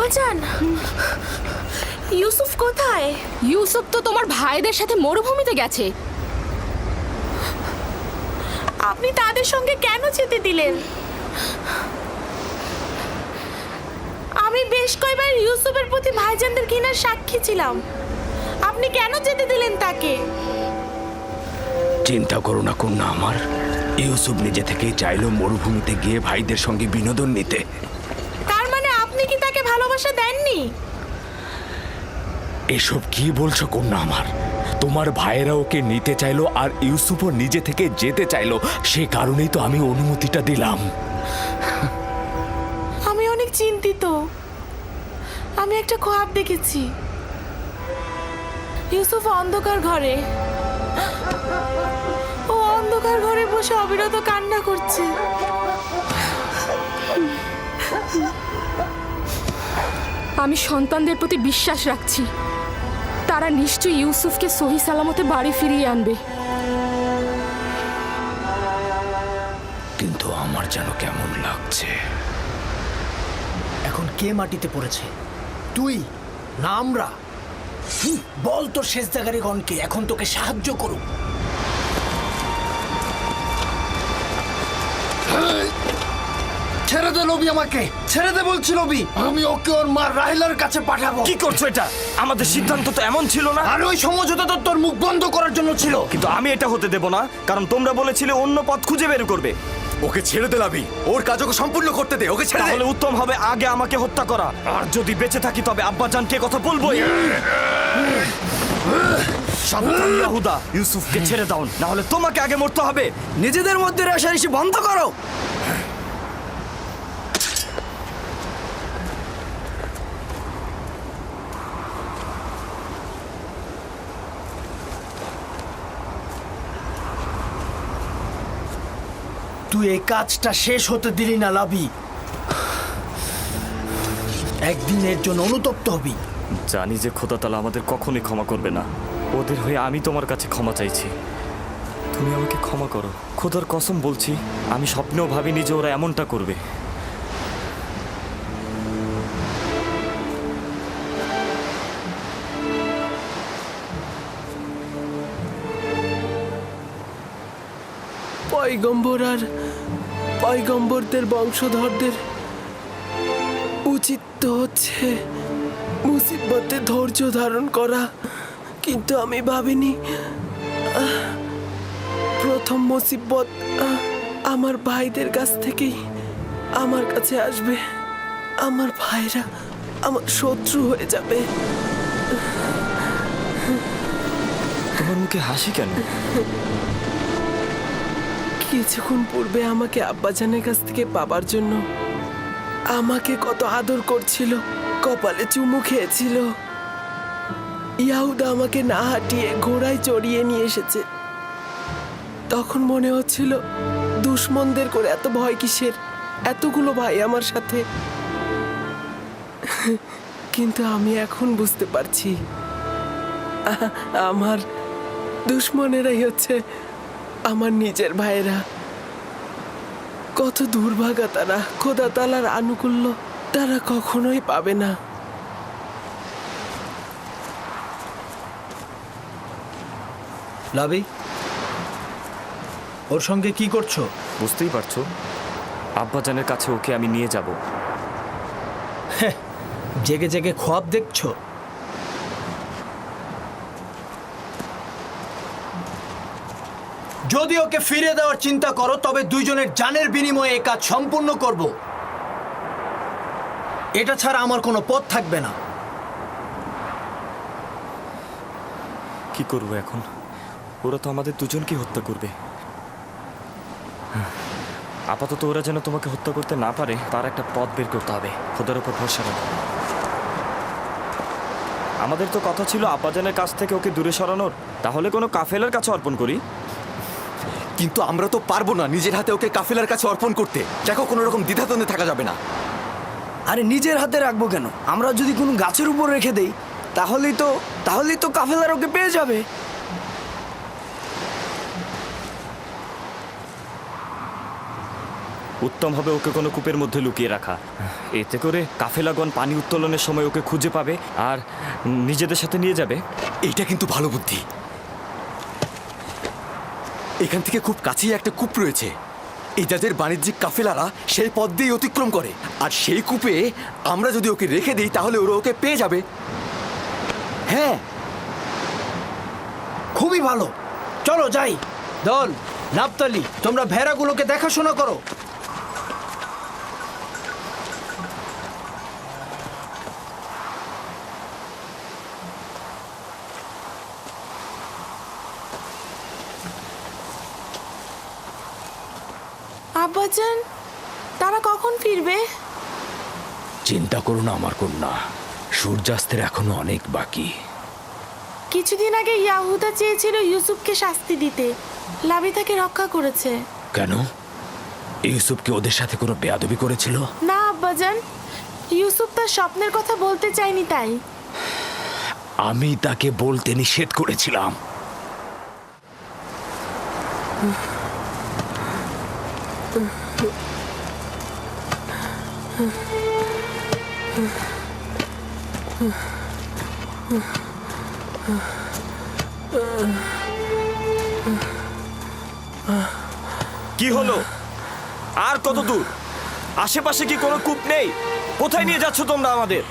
আব্বাজান, ইউসুফ কোথায়? ইউসুফ তো তোমার ভাইদের সাথে মরুভূমিতে গেছে। আপনি তাদের সঙ্গে কেন যেতে দিলেন? আমি বেশ কয়েকবার ইউসুফের প্রতি ভাইজানদের ঘৃণার সাক্ষী ছিলাম। আপনি কেন যেতে দিলেন তাকে? চিন্তা করো না কন্যা আমার, ইউসুফ নিজে থেকেই চাইলো মরুভূমিতে গিয়ে ভাইদের সঙ্গে বিনোদন নিতে। তার মানে আপনি কি তাকে ভালোবাসা দেননি? এসব কি বলছো কন্যা আমার? তোমার ভাইয়েরা ওকে নিতে চাইলো আর ইউসুফও নিজে থেকে যেতে চাইলো, সে কারণেই তো আমি অনুমতিটা দিলাম। আমি অনেক চিন্তিত। আমি একটা খোয়াব দেখেছি। ইউসুফ অন্ধকার ঘরে, ও অন্ধকার ঘরে বসে অবিরত কান্না করছে। আমি সন্তানদের প্রতি বিশ্বাস রাখছি, তারা নিশ্চয়ই ইউসুফকে সহি সালামতে বাড়ি ফিরিয়ে আনবে। কিন্তু আমার যেন কেমন লাগছে। এখন কে মাটিতে পড়েছে, তুই না আমরা? বল তোর সেজদাকারীগণকে এখন তোকে সাহায্য করুক। ছেড়ে দে নবী, আমাকে ছেড়ে দে বলছি নবী। আমি ওকে ওর মা রাহেলার কাছে পাঠাবো। কি করছো এটা? আমাদের সিদ্ধান্ত তো এমন ছিল না। আর ওই সমঝোতা তো তোর মুখ বন্ধ করার জন্য ছিল। কিন্তু আমি এটা হতে দেব না, কারণ তোমরা বলেছিলে অন্য পথ খুঁজে বের করবে। ওকে ছেড়ে দে লাবি, ওর কাজ ওকে সম্পূর্ণ করতে দে, ওকে ছেড়ে দে। তাহলে উত্তম হবে আগে আমাকে হত্যা করা, আর যদি বেঁচে থাকি তবে আব্বাজানকে কথা বলবোই। সাবধান ইয়াহুদা, ইউসুফকে ছেড়ে দাও, না হলে তোমাকে আগে মরতে হবে। নিজেদের মধ্যে রেষারেষি বন্ধ করো। তুই এই কাজটা শেষ হতে দিলি না লাবি। একদিনের জন্য অনুতপ্ত হবি। জানি যে খোদা তাআলা আমাদের কখনোই ক্ষমা করবে না। ওদের হয়ে আমি তোমার কাছে ক্ষমা চাইছি, তুমি আমাকে ক্ষমা করো। খোদার কসম বলছি, আমি স্বপ্নেও ভাবিনি যে ওরা এমনটা করবে। পয়গম্বর আর পয়গম্বরদের বংশধরদের উচিত তো হচ্ছে মুসিবতে ধৈর্য ধারণ করা, কিন্তু আমি ভাবিনি প্রথম মুসিবত আমার ভাইদের কাছ থেকেই আমার কাছে আসবে। আমার ভাইরা আমার শত্রু হয়ে যাবে। তোমার মুখে হাসি কেন? কিছুক্ষণ পূর্বে আমাকে আব্বাজানের কাছ থেকে পাবার জন্য আমাকে কত আদর করছিল, কপালে চুমু খেয়েছিল। ইয়াহুদা আমাকে না হাঁটিয়ে ঘোড়ায় চড়িয়ে নিয়ে এসেছে। তখন মনে হচ্ছিল দুশমনদের করে এত ভয় কিসের, এতগুলো ভাই আমার সাথে। কিন্তু আমি এখন বুঝতে পারছি আমার দুশমনেরাই হচ্ছে আমার নিজের ভাইরা। কত দুর্ভাগা তারা, খোদা তাআলার আনুকূল্য তারা কখনোই পাবে না। লাবি, ওর সঙ্গে কি করছো? বুঝতেই পারছো, আব্বাজানের কাছে ওকে আমি নিয়ে যাব। জেগে জেগে খোয়াব দেখছো? যদি ওকে ফিরে দেওয়ার চিন্তা করো তবে দুইজনের জানের বিনিময়ে এই কাজ সম্পূর্ণ করব। এটা ছাড়া আমার কোনো পথ থাকবে না। কি করবো এখন? ওরা তো আমাদের দুজনকে হত্যা করবে। আপাতত ওরা যেন তোমাকে হত্যা করতে না পারে তার একটা পথ বের করতে হবে। খোদার উপর ভরসা রাখো। আমাদের তো কথা ছিল আব্বাজানের কাছ থেকে ওকে দূরে সরানোর, তাহলে কোনো কাফেলার কাছে অর্পণ করি। কিন্তু আমরা তো পারবো না নিজের হাতে ওকে কাফেলার কাছে অর্পণ করতে। দেখো, কোনো রকম দ্বিধাদ্বন্দ্বে থাকা যাবে না। আরে নিজের হাতে রাখবো কেন? আমরা যদি কোনো গাছের উপর রেখে দেই তাহলেই তো কাফেলার ওকে পেয়ে যাবে। উত্তম হবে ওকে কোনো কূপের মধ্যে লুকিয়ে রাখা। এতে করে কাফেলাগণ পানি উত্তোলনের সময় ওকে খুঁজে পাবে আর নিজেদের সাথে নিয়ে যাবে। এইটা কিন্তু ভালো বুদ্ধি। এখান থেকে খুব কাছেই একটা কূপ রয়েছে। এই যাদের বাণিজ্যিক কাফেলারা সেই পথ দিয়ে অতিক্রম করে, আর সেই কূপে আমরা যদি ওকে রেখে দিই তাহলে ওরা ওকে পেয়ে যাবে। হ্যাঁ, খুবই ভালো। চলো যাই। দল, নাপতালি, তোমরা ভেড়াগুলোকে দেখাশোনা করো। আব্বাজান, তারা কখন ফিরবে? চিন্তা করো না আমার কন্যা, সূর্যাস্তের এখনো অনেক বাকি। কিছুদিন আগে ইয়াহুদা চেয়েছিল ইউসুফকে শাস্তি দিতে, লাবি তাকে রক্ষা করেছে। কেন? ইউসুফকে ওদের সাথে কোনো বেয়াদবি করেছিল? না আব্বাজান, ইউসুফ তার স্বপ্নের কথা বলতে চায়নি তাই। আমি তাকে বলতে নিষেধ করেছিলাম। কি হলো? আর কত দূর? আশেপাশে কি কোনো কূপ নেই? কোথায় নিয়ে যাচ্ছ তোমরা আমাদের?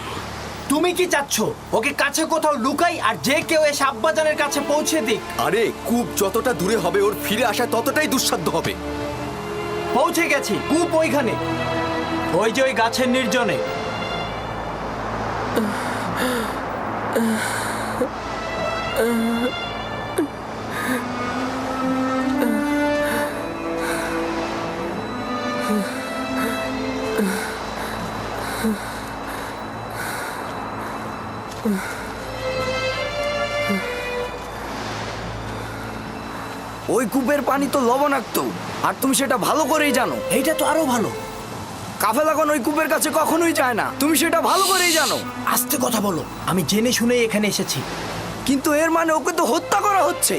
তুমি কি চাচ্ছ ওকে কাছে কোথাও লুকাই আর যে কেউ এসে আব্বাজানের কাছে পৌঁছে দিক? আরে কূপ যতটা দূরে হবে ওর ফিরে আসা ততটাই দুঃসাধ্য হবে। পৌঁছে গেছি, কূপ ওইখানে, ওই যে ওই গাছের নির্জনে। ওই কূপের পানি তো লবণাক্ত, আর তুমি সেটা ভালো করেই জানো। এইটা তো আরো ভালো। কাফেলাগণ ওই কূপের কাছে কখনোই যায় না, তুমি সেটা ভালো করেই জানো। আস্তে কথা বলো, আমি জেনে শুনেই এখানে এসেছি। কিন্তু এর মানে ওকে তো হত্যা করা হচ্ছে।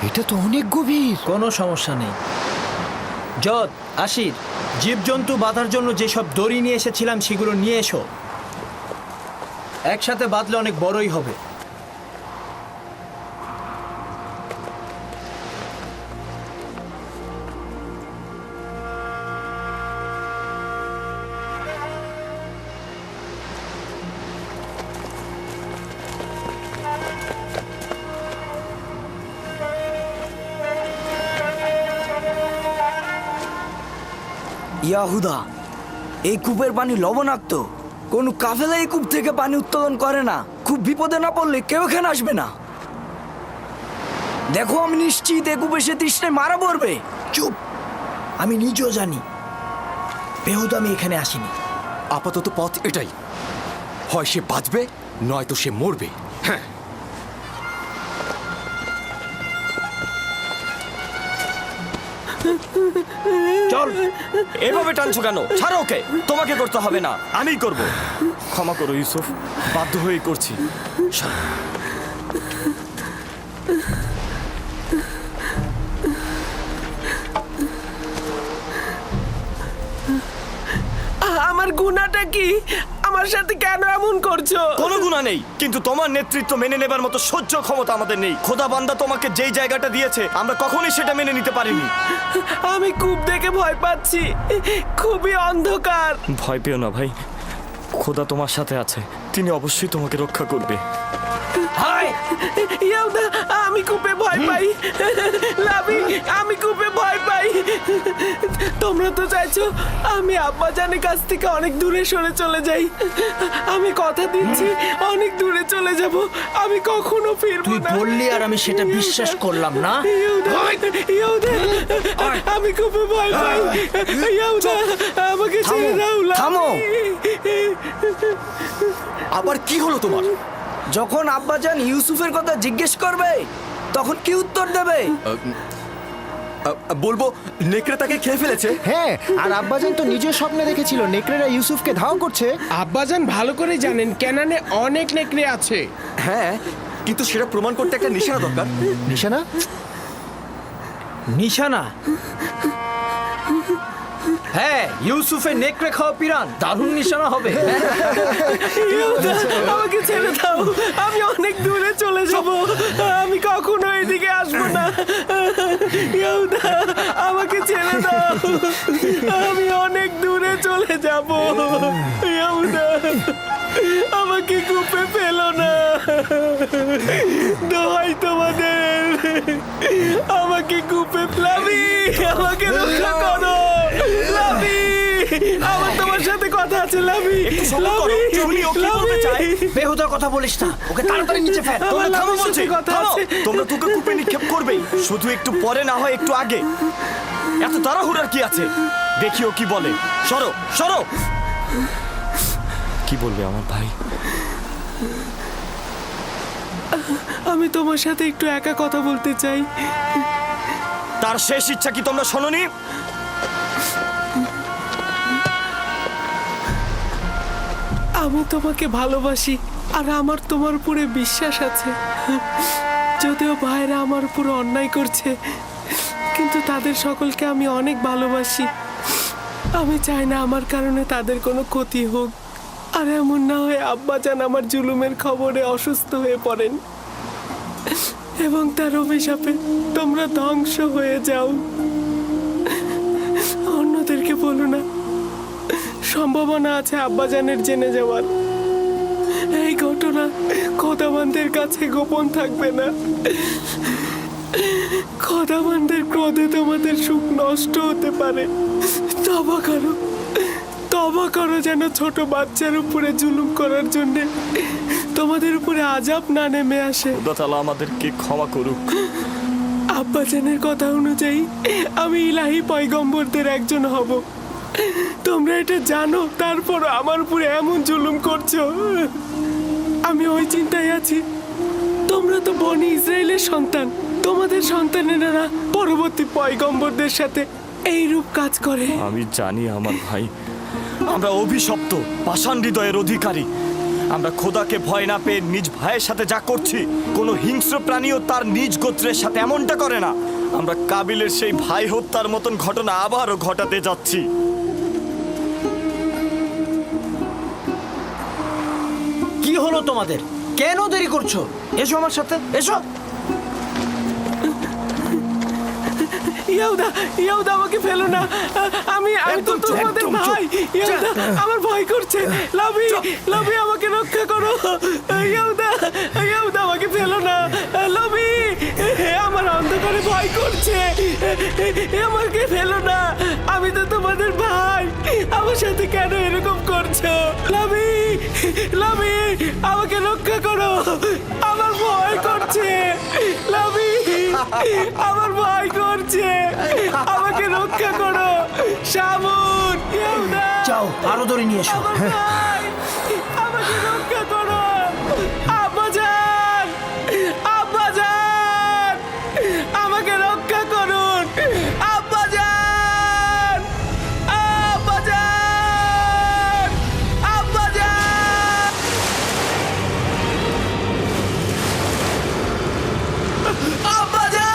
এটা তো অনেক গভীর। কোনো সমস্যা নেই। যদ, আশির, জীবজন্তু বাঁধার জন্য যেসব দড়ি নিয়ে এসেছিলাম সেগুলো নিয়ে এসো। একসাথে বাঁধলে অনেক বড়ই হবে। ইয়াহুদা, এই কূপের পানি লবণাক্ত। কোন কাফেলা এই কূপ থেকে পানি উত্তোলন করে না। খুব বিপদে না পড়লে কেউ এখানে আসবে না। দেখো, আমি নিশ্চিত এই কূপে সে তৃষ্ণায় মারা পড়বে। চুপ, আমি নিজেও জানি বেহুদা আমি এখানে আসিনি। আপাতত পথ এটাই, হয় সে বাঁচবে নয়তো সে মরবে। হ্যাঁ, চল। এভাবে টানছো কেন? ছাড়ো ওকে। তোমাকে করতে হবে না, আমিই করব। ক্ষমা করো ইউসুফ, বাধ্য হয়েই করছি। আমার গুনাহটা কি? আমার সাথে কেন এমন করছো? কোনো গুনাহ নেই, কিন্তু তোমার নেতৃত্ব মেনে নেবার মতো সহ্য ক্ষমতা আমাদের নেই। খোদা বান্দা তোমাকে যেই জায়গাটা দিয়েছে আমরা কখনোই সেটা মেনে নিতে পারিনি। আমি কূপ দেখে ভয় পাচ্ছি, খুবই অন্ধকার। ভয় পেও না ভাই, খোদা তোমার সাথে আছে, তিনি অবশ্যই তোমাকে রক্ষা করবে। হাই, ইয়াহুদা, আমি কূপে ভয় পাই। লাবি, আমি কূপে ভয় পাই। তোমরা তো চাইছো আমি আব্বাজানের কাছ থেকে অনেক দূরে সরে চলে যাই। আমি কথা দিচ্ছি অনেক দূরে চলে যাব, আমি কখনো ফিরবো তুই না। বললি আর আমি সেটা বিশ্বাস করলাম না। ইয়াহুদা, ইয়াহুদা, আমি কূপে ভয় পাই। ইয়াহুদা, আমাকে ছেড়ে দাও। লাবি। থামো। আবার কি হলো তোমার? যখন আব্বাজান ইউসুফের কথা জিজ্ঞেস করবে তখন কি উত্তর দেবে? বলবো নেকড়ে তাকে খেয়ে ফেলেছে। হ্যাঁ, আর আব্বাজান তো নিজের স্বপ্নে দেখেছিল নেকড়েরা ইউসুফকে ধাওয়া করছে। আব্বাজান ভালো করে জানেন কেনানে অনেক নেকড়ে আছে। হ্যাঁ, কিন্তু সেটা প্রমাণ করতে একটা নিশানা দরকার। নিশানা? নিশানা? হ্যাঁ, ইউসুফের নেকড়ে খাওয়া পিরান দারুণ নিশানা হবে। ইয়াহুদা, আমাকে ছেড়ে দাও, আমি অনেক দূরে চলে যাব, আমি কখনো এদিকে আসবো না। ইয়াহুদা, আমাকে ছেড়ে দাও, আমি অনেক দূরে চলে যাব। ইয়াহুদা, আমাকে কূপে ফেলো না, দোহাই তোমাদের, আমাকে কূপে লাভি, আমাকে রক্ষা করো লাভি, আমার তোমার সাথে কথা আছে লাভি, লাভি, লাভি। বেহুদা কথা বলিস না, ওকে তাড়াতাড়ি নিচে ফেল। আমার থামো লাভির বলছি, সাথে কথা থামো। আছে। তোমরা তোকে কূপে নিক্ষেপ করবেই, শুধু একটু পরে না হয় একটু আগে। এত তাড়াহুড়ার কি আছে? দেখিও কি বলে। সরো সরো। কি বলবে আমার ভাই? আমি তোমার সাথে একটু একা কথা বলতে চাই। তার শেষ ইচ্ছা কি তোমরা শোনোনি? আমি তোমাকে ভালোবাসি আর আমার তোমার উপরে বিশ্বাস আছে। যদিও ভাইরা আমার উপরে অন্যায় করছে, কিন্তু তাদের সকলকে আমি অনেক ভালোবাসি। আমি চাই না আমার কারণে তাদের কোনো ক্ষতি হোক, আর এমন না হয় আব্বাজান আমার জুলুমের খবরে অসুস্থ হয়ে পড়েন এবং তার অভিশাপে তোমরা ধ্বংস হয়ে যাও। অন্যদেরকে বলো না, সম্ভাবনা আছে আব্বাজানের জেনে যাওয়ার। এই ঘটনা খোদাবানদের কাছে গোপন থাকবে না। খোদাবানদের ক্রোধে তোমাদের সুখ নষ্ট হতে পারে। তবা করো, তবা করো, যেন ছোট বাচ্চার উপরে জুলুম করার জন্য তোমাদের উপরে আযাব না নেমে আসে। খোদা তাআলা আমাদেরকে ক্ষমা করুক। আব্বাজানের কথা অনুযায়ী আমি ইলাহি পয়গম্বরদের একজন হব। তোমরা এটা জানো, তারপর আমার উপরে এমন জুলুম করছো। আমি ওই চিন্তায় আছি, তোমরা তো বনি ইসরায়েলের সন্তান, তোমাদের সন্তানেরা পরবর্তী পয়গম্বরদের সাথে এইরূপ কাজ করে। আমি জানি আমার ভাই, আমরা অভিশপ্ত পাষাণ হৃদয়ের অধিকারী। আমরা খোদাকে ভয় না পেয়ে নিজ ভাইয়ের সাথে যা করছি, কোনো হিংস্র প্রাণীও তার নিজ গোত্রের সাথে এমনটা করে না। আমরা কাবিলের সেই ভাই হত্যার মতন ঘটনা আবারও ঘটাতে যাচ্ছি। কি হলো তোমাদের? কেন দেরি করছো? এসো আমার সাথে, এসো। ইয়াহুদা, ইয়াহুদা, আমাকে ফেলো না, আমি তো তোমাদের ভাই। ইয়াহুদা, আমার ভয় করছে। লাভি, লাভি, আমাকে রক্ষা করো। ইয়াহুদা, ইয়াহুদা, আমাকে ফেলো না। লাভি, আমার অন্ধকারে ভয় করছে, আমাকে ফেলো না। আমি তো তোমাদের ভাই, আমার সাথে কেন এরকম করছো? লাভি, লাভি, আমাকে রক্ষা করো, আমার ভয় করছে। লাভি, আমার ভয় করছে, আমাকে রক্ষা করো। শামুন, ইয়াহুদা, যাও, আরো দড়ি নিয়ে এসো। আমার ভাই, আমাকে রক্ষা করো। আব্বাজান, আব্বাজান, আমাকে রক্ষা করুন। আব্বাজান, আব্বাজান, আব্বাজান, আব্বাজান।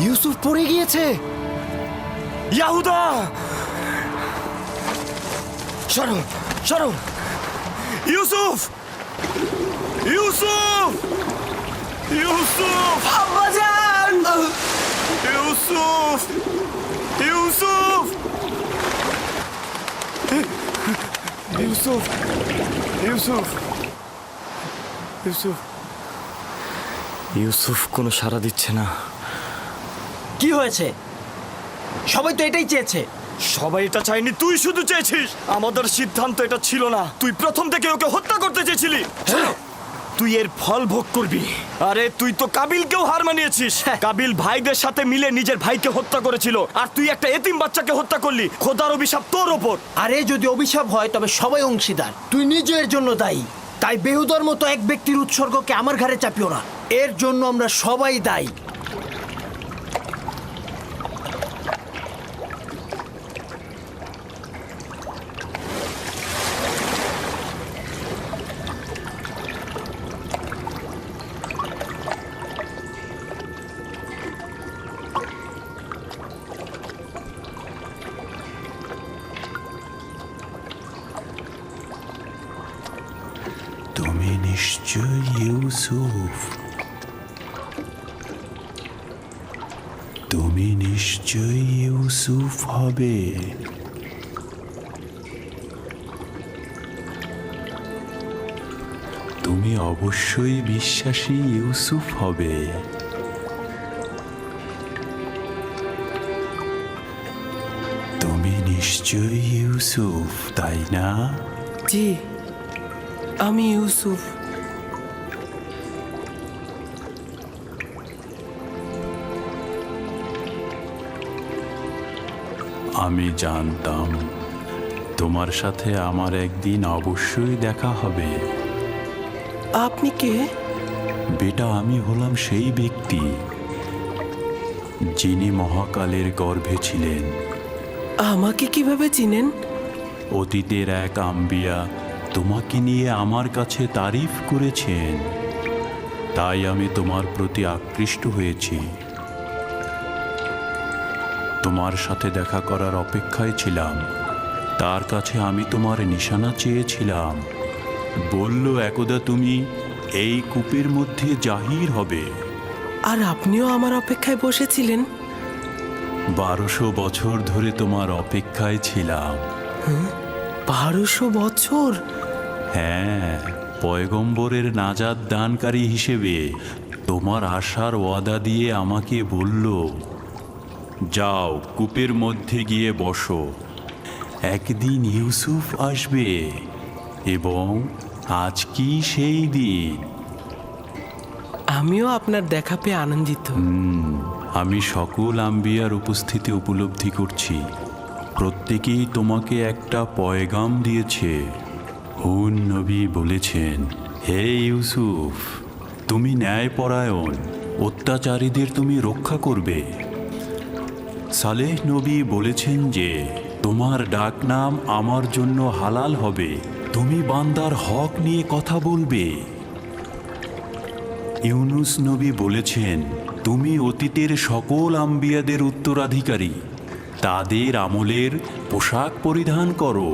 ইউসুফ পড়ে গিয়েছে। ইয়াহুদা, সরো সরো। ইউসুফ, ইউসুফ, ইউসুফ, আব্বাজান! ইউসুফ, ইউসুফ, ইউসুফ, ইউসুফ, ইউসুফ। ইউসুফ কোনো সাড়া দিচ্ছে না। কি হয়েছে? সবাই তো এটাই চেয়েছে। সবাই এটা চাইনি, তুই শুধু চেয়েছিস। আমাদের সিদ্ধান্ত এটা ছিল না, তুই প্রথম থেকে ওকে হত্যা করতে চেয়েছিলি। তুই এর ফল ভোগ করবি। আরে তুই তো কাবিলকেও হার মানিয়েছিস। কাবিল ভাইদের সাথে মিলে নিজের ভাইকে হত্যা করেছিল, আর তুই একটা এতিম বাচ্চাকে হত্যা করলি। খোদার অভিশাপ তোর ওপর। আরে যদি অভিশাপ হয় তবে সবাই অংশীদার, তুই নিজে এর জন্য দায়ী। তাই বেহুদার মতো এক ব্যক্তির উৎসর্গকে আমার ঘাড়ে চাপিও না, এর জন্য আমরা সবাই দায়ী। তুমি নিশ্চয় ইউসুফ, তুমি নিশ্চয় ইউসুফ হবে। তুমি অবশ্যই বিশ্বাসী ইউসুফ হবে। তুমি নিশ্চয় ইউসুফ, তাই না? জি, আমি ইউসুফ। আমি জানতাম তোমার সাথে আমার একদিন অবশ্যই দেখা হবে। আপনি কে? বেটা, আমি হলাম সেই ব্যক্তি যিনি মহাকালের গর্ভে ছিলেন। আমাকে কিভাবে চিনেন? অতীতের এক আম্বিয়া তোমাকে নিয়ে আমার কাছে তারিফ করেছেন, তাই আমি তোমার প্রতি আকৃষ্ট হয়েছি। তোমার সাথে দেখা করার অপেক্ষায় ছিলাম। তার কাছে আমি তোমার নিশানা চেয়েছিলাম। বলল একদা তুমি এই কূপের মধ্যে জাহির হবে। আর আপনিও আমার অপেক্ষায় বসেছিলেন? 1200 বছর ধরে তোমার অপেক্ষায় ছিলাম। 1200 বছর? হ্যাঁ, পয়গম্বরের নাজাত দানকারী হিসেবে তোমার আশার ওয়াদা দিয়ে আমাকে বলল, যাও কূপের মধ্যে গিয়ে বসো, একদিন ইউসুফ আসবে। এবং আজ কি সেই দিন। আমিও আপনার দেখা পেয়ে আনন্দিত। আমি সকল আম্বিয়ার উপস্থিতি উপলব্ধি করছি। প্রত্যেকেই তোমাকে একটা পয়গাম দিয়েছে। হুন নবী বলেছেন, হে ইউসুফ, তুমি ন্যায়পরায়ণ, অত্যাচারীদের তুমি রক্ষা করবে। সালেহ নবী বলেছেন যে তোমার ডাকনাম আমার জন্য হালাল হবে, তুমি বান্দার হক নিয়ে কথা বলবে। ইউনুস নবী বলেছেন, তুমি অতীতের সকল আম্বিয়াদের উত্তরাধিকারী, তাদের আমলের পোশাক পরিধান করো।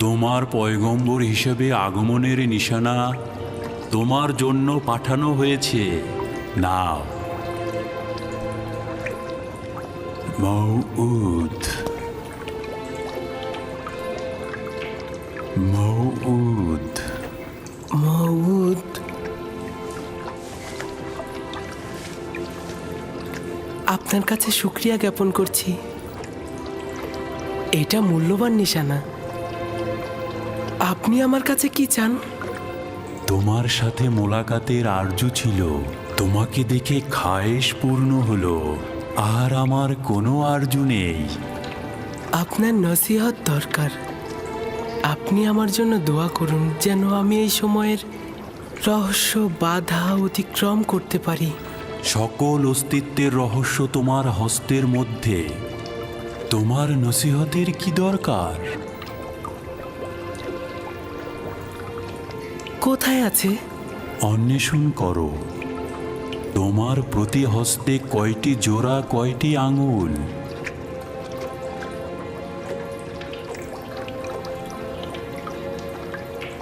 তোমার পয়গম্বর হিসেবে আগমনের নিশানা তোমার জন্য পাঠানো হয়েছে, নাও। মউউদ, মউউদ, মউদ। আপনার কাছে শুকরিয়া জ্ঞাপন করছি। এটা মূল্যবান নিশানা। আপনি আমার কাছে কি চান? তোমার সাথে মোলাকাতের আরজু ছিল, তোমাকে দেখে খায়েশ পূর্ণ হলো, আর আমার কোনো আরজু নেই। আপনার নসিহত দরকার। আপনি আমার জন্য দোয়া করুন যেন আমি এই সময়ের রহস্য বাধা অতিক্রম করতে পারি। সকল অস্তিত্বের রহস্য তোমার হস্তের মধ্যে। তোমার নসিহতের কি দরকার? কোথায় আছে? অন্বেষণ করো। তোমার প্রতি হস্তে কয়টি জোড়া, কয়টি আঙুল?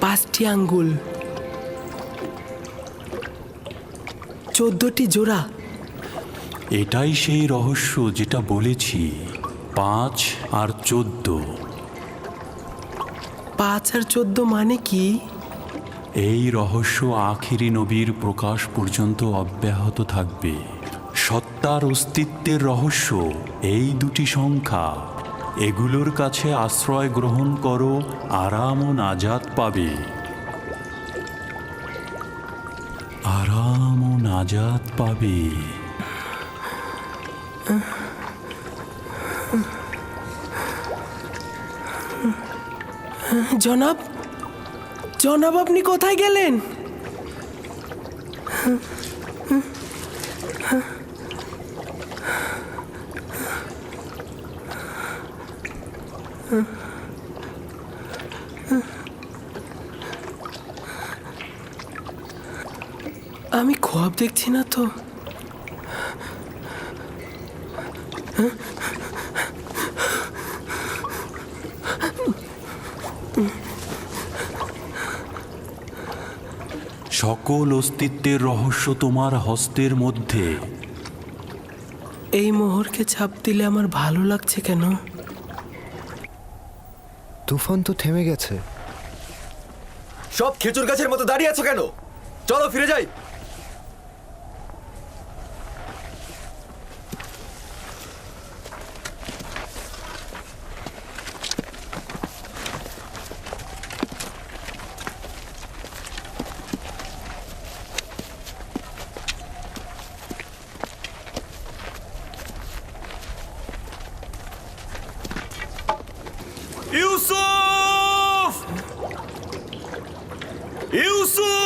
5টি আঙ্গুল, 14টি জোড়া। এটাই সেই রহস্য যেটা বলেছি, 5 আর 14। 5 আর 14 মানে কি? এই রহস্য আখিরি নবীর প্রকাশ পর্যন্ত অব্যাহত থাকবে। সত্তার অস্তিত্বের রহস্য এই দুটি সংখ্যা। এগুলোর কাছে আশ্রয় গ্রহণ করো, আরাম ও নাজাত পাবে। আরাম ও নাজাত পাবে। জনাব, জনাব আপনি কোথায় গেলেন? আমি খোয়াব দেখছি না তো। সকল অস্তিত্বের রহস্য তোমার হস্তের মধ্যে। এই মোহরকে ছাপ দিলে আমার ভালো লাগছে কেন? তুফান তো থেমে গেছে। সব খেজুর গাছের মতো দাঁড়িয়ে আছো কেন? চলো ফিরে যাই। ইউসুফ! ইউসুফ!